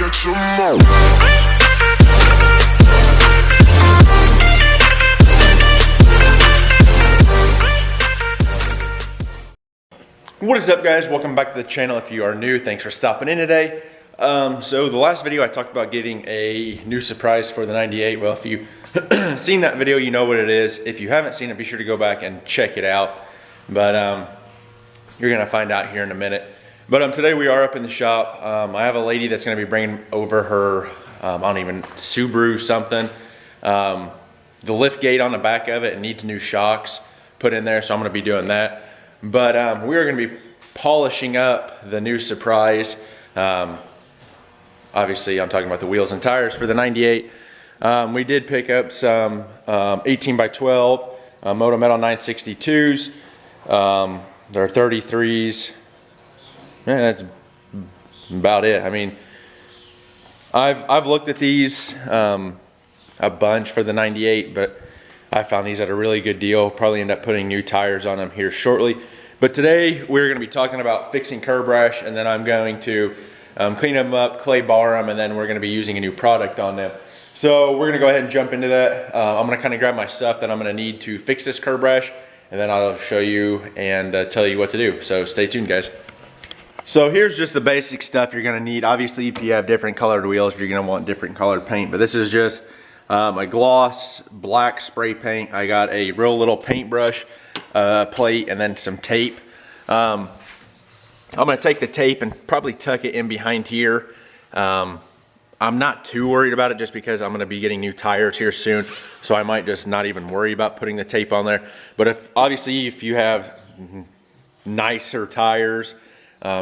get your mouth. What is up, guys? Welcome back to the channel. If you are new, thanks for stopping in today. So the last video I talked about getting a new surprise for the 98. Well, if you've seen that video, you know what it is. If you haven't seen it, be sure to go back and check it out. But you're gonna find out here in a minute. But today we are up in the shop. I have a lady that's gonna be bringing over her, I don't even, Subaru something. The lift gate on the back of it needs new shocks put in there, so I'm gonna be doing that. But we are gonna be polishing up the new surprise. Obviously I'm talking about the wheels and tires for the 98. We did pick up some 18 by 12 Moto Metal 962s. They're 33s. Man, that's about it. I mean, I've looked at these a bunch for the 98, but I found these at a really good deal. Probably end up putting new tires on them here shortly. But today we're going to be talking about fixing curb rash, and then I'm going to clean them up, clay bar them, and then we're going to be using a new product on them. So we're going to go ahead and jump into that. I'm going to kind of grab my stuff that I'm going to need to fix this curb rash, and then I'll show you and tell you what to do. So stay tuned, guys. So here's just the basic stuff you're going to need. Obviously, if you have different colored wheels, you're going to want different colored paint, but this is just a gloss black spray paint. I got a real little paintbrush plate and then some tape. I'm going to take the tape and probably tuck it in behind here. I'm not too worried about it just because I'm going to be getting new tires here soon, so I might just not even worry about putting the tape on there. But obviously if you have nicer tires,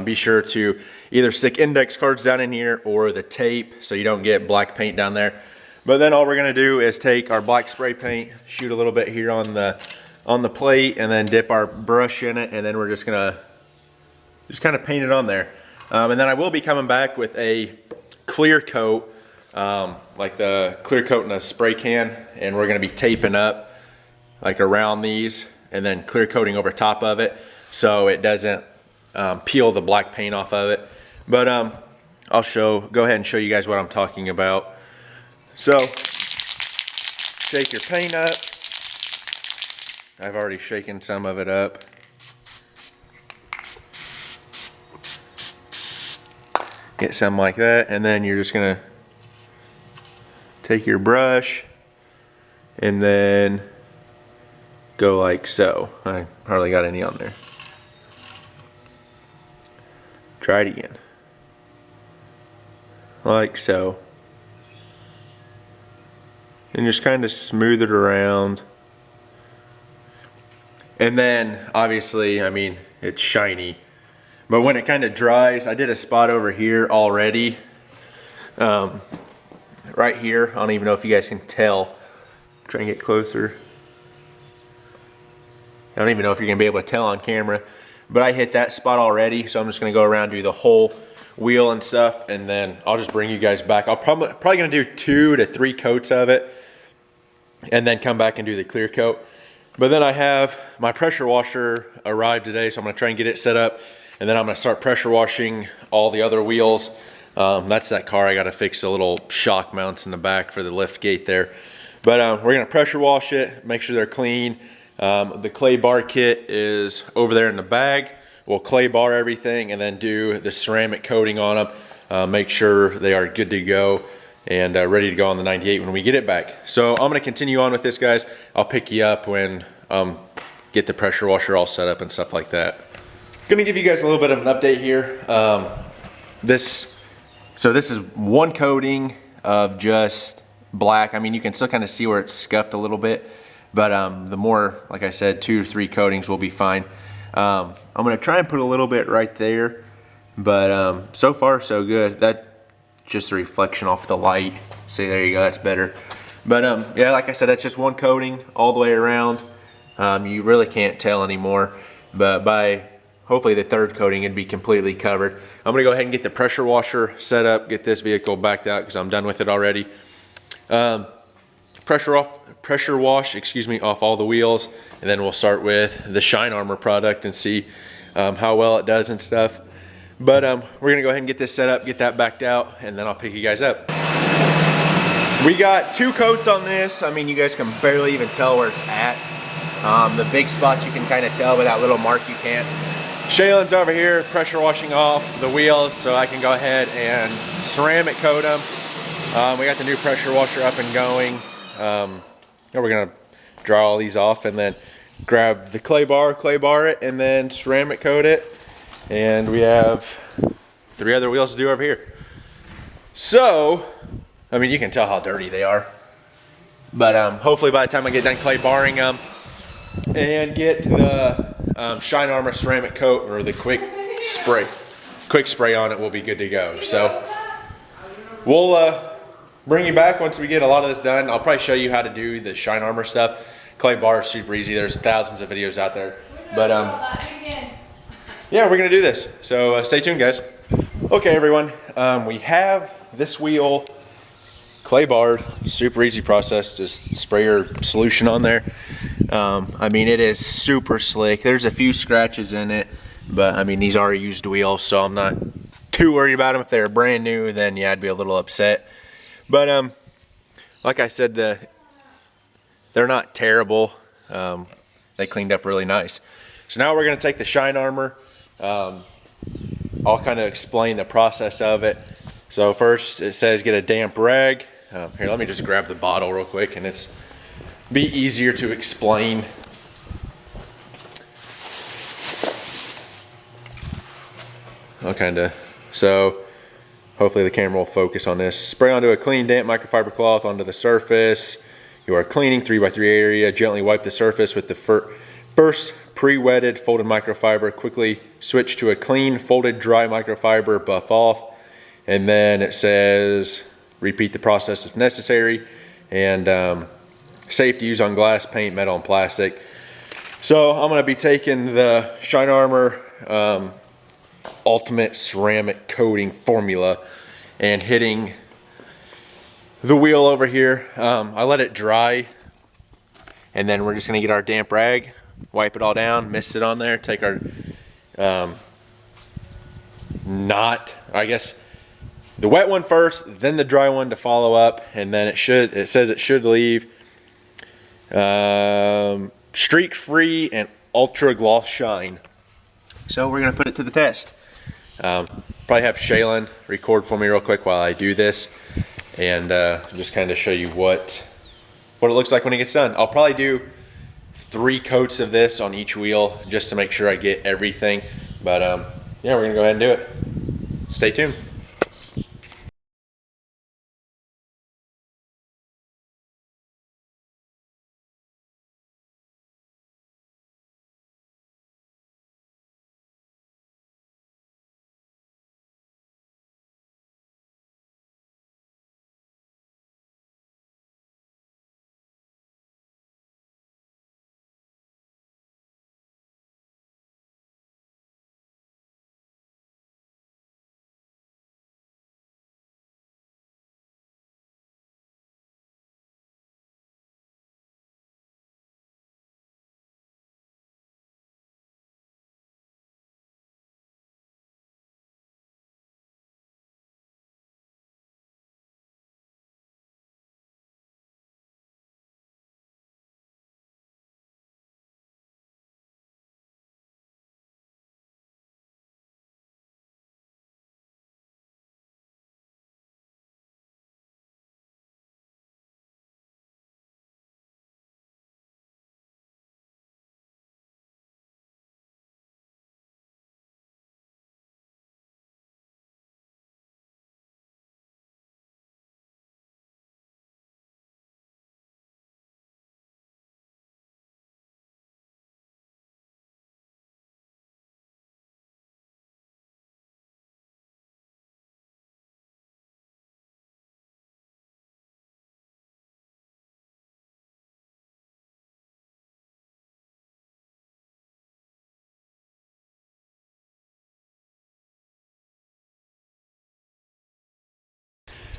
be sure to either stick index cards down in here or the tape so you don't get black paint down there. But then all we're gonna do is take our black spray paint, shoot a little bit here on the plate, and then dip our brush in it, and then we're just gonna kind of paint it on there. And then I will be coming back with a clear coat, like the clear coat in a spray can, and we're gonna be taping up like around these and then clear coating over top of it so it doesn't peel the black paint off of it. But I'll go ahead and show you guys what I'm talking about. So shake your paint up. I've already shaken some of it up. Get some like that, and then you're just gonna take your brush and then go like so. I hardly got any on there. Try it again. Like so. And just kind of smooth it around. And then obviously, I mean, it's shiny. But when it kind of dries, I did a spot over here already. Right here. I don't even know if you guys can tell. Try and get closer. I don't even know if you're going to be able to tell on camera. But I hit that spot already, so I'm just going to go around, do the whole wheel and stuff, and then I'll just bring you guys back. I'll probably going to do 2 to 3 coats of it, and then come back and do the clear coat. But then I have my pressure washer arrived today, so I'm going to try and get it set up, and then I'm going to start pressure washing all the other wheels. That's that car. I got to fix the little shock mounts in the back for the lift gate there. But we're going to pressure wash it, make sure they're clean. The clay bar kit is over there in the bag. We'll clay bar everything and then do the ceramic coating on them. Make sure they are good to go and ready to go on the 98 when we get it back. So I'm going to continue on with this, guys. I'll pick you up when get the pressure washer all set up and stuff like that. Going to give you guys a little bit of an update here. So this is one coating of just black. I mean, you can still kind of see where it's scuffed a little bit. But the more, like I said, 2 or 3 coatings will be fine. I'm going to try and put a little bit right there. But so far, so good. That's just a reflection off the light. See, there you go. That's better. But yeah, like I said, that's just one coating all the way around. You really can't tell anymore. But by hopefully the 3rd coating, it'd be completely covered. I'm going to go ahead and get the pressure washer set up, get this vehicle backed out because I'm done with it already. Pressure wash, off all the wheels, and then we'll start with the Shine Armor product and see how well it does and stuff. But we're gonna go ahead and get this set up, get that backed out, and then I'll pick you guys up. We got 2 coats on this. I mean, you guys can barely even tell where it's at. The big spots you can kind of tell, but that little mark you can't. Shaylin's over here pressure washing off the wheels so I can go ahead and ceramic coat them. We got the new pressure washer up and going. We're gonna dry all these off and then grab the clay bar it, and then ceramic coat it. And we have 3 other wheels to do over here. So, I mean, you can tell how dirty they are. But hopefully by the time I get done clay barring them and get the Shine Armor ceramic coat or the quick spray on it, we'll be good to go. So we'll bring you back once we get a lot of this done. I'll probably show you how to do the Shine Armor stuff. Clay bar is super easy. There's thousands of videos out there. But yeah, we're gonna do this. So stay tuned, guys. Okay, everyone. We have this wheel clay barred, super easy process. Just spray your solution on there. I mean, it is super slick. There's a few scratches in it, but I mean, these are used wheels, so I'm not too worried about them. If they're brand new, then yeah, I'd be a little upset. But like I said, they're not terrible. They cleaned up really nice. So now we're gonna take the Shine Armor. I'll kind of explain the process of it. So first it says get a damp rag. Here, let me just grab the bottle real quick, and it's be easier to explain. So hopefully the camera will focus on this. Spray onto a clean damp microfiber cloth onto the surface. You are cleaning 3x3 area. Gently wipe the surface with the first pre-wetted folded microfiber. Quickly switch to a clean folded dry microfiber, buff off. And then it says repeat the process if necessary. And safe to use on glass, paint, metal, and plastic. So I'm going to be taking the Shine Armor Ultimate Ceramic Coating Formula and hitting the wheel over here. I let it dry, and then we're just going to get our damp rag, wipe it all down, mist it on there, take our the wet one first, then the dry one to follow up, and then it says it should leave streak free and ultra gloss shine. So we're gonna put it to the test. Probably have Shaylin record for me real quick while I do this, and just kind of show you what it looks like when it gets done. I'll probably do 3 coats of this on each wheel just to make sure I get everything. But yeah, we're gonna go ahead and do it. Stay tuned.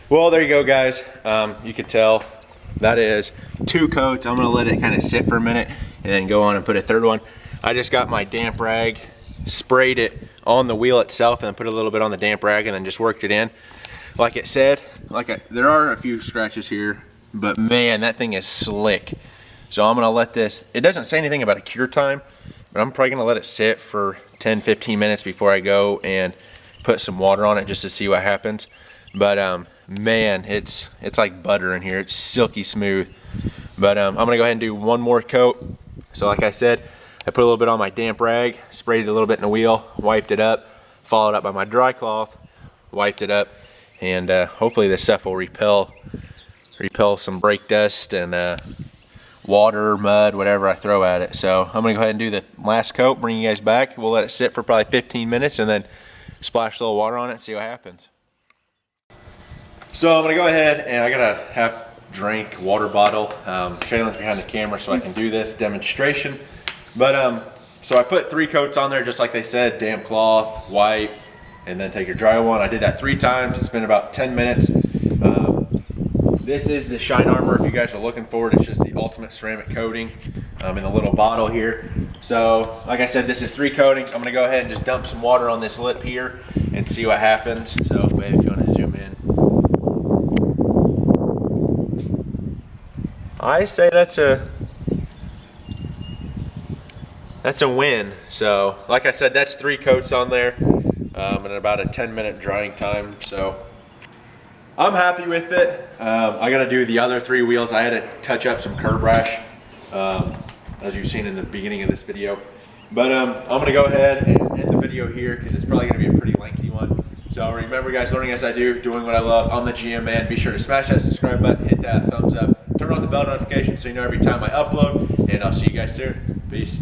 Well, there you go, guys. You can tell that is 2 coats. I'm gonna let it kind of sit for a minute and then go on and put a 3rd one. I just got my damp rag sprayed it on the wheel itself and then put a little bit on the damp rag and then just worked it in. Like it said, there are a few scratches here, but man, that thing is slick. So I'm gonna let this, it doesn't say anything about a cure time, but I'm probably gonna let it sit for 10-15 minutes before I go and put some water on it just to see what happens. But man, it's like butter in here. It's silky smooth. But I'm gonna go ahead and do one more coat. So like I said, I put a little bit on my damp rag, sprayed it a little bit in the wheel, wiped it up, followed up by my dry cloth, wiped it up, and hopefully this stuff will repel some brake dust and water, mud, whatever I throw at it. So I'm gonna go ahead and do the last coat, bring you guys back. We'll let it sit for probably 15 minutes and then splash a little water on it and see what happens. So I'm gonna go ahead and I got a half drink water bottle. Shaylin's behind the camera so I can do this demonstration. But so I put 3 coats on there just like they said, damp cloth, wipe, and then take your dry one. I did that 3 times. It's been about 10 minutes. This is the Shine Armor if you guys are looking for it. It's just the ultimate ceramic coating in the little bottle here. So like I said, this is 3 coatings. I'm gonna go ahead and just dump some water on this lip here and see what happens. So babe, if you wanna zoom in. I say that's a win. So like I said, that's 3 coats on there and about a 10-minute drying time. So I'm happy with it. I gotta do the other 3 wheels. I had to touch up some curb rash as you've seen in the beginning of this video. But I'm gonna go ahead and end the video here because it's probably gonna be a pretty lengthy one. So remember guys, learning as I do, doing what I love. I'm the GM man. Be sure to smash that subscribe button, hit that thumbs up, turn on the bell notification so you know every time I upload, and I'll see you guys soon. Peace.